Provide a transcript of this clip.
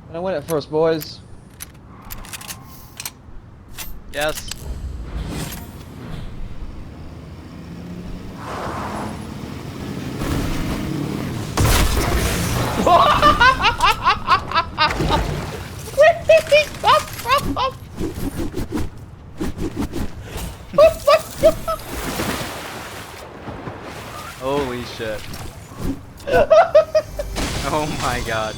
Gonna win it first, boys. Yes. Holy shit. Oh my god.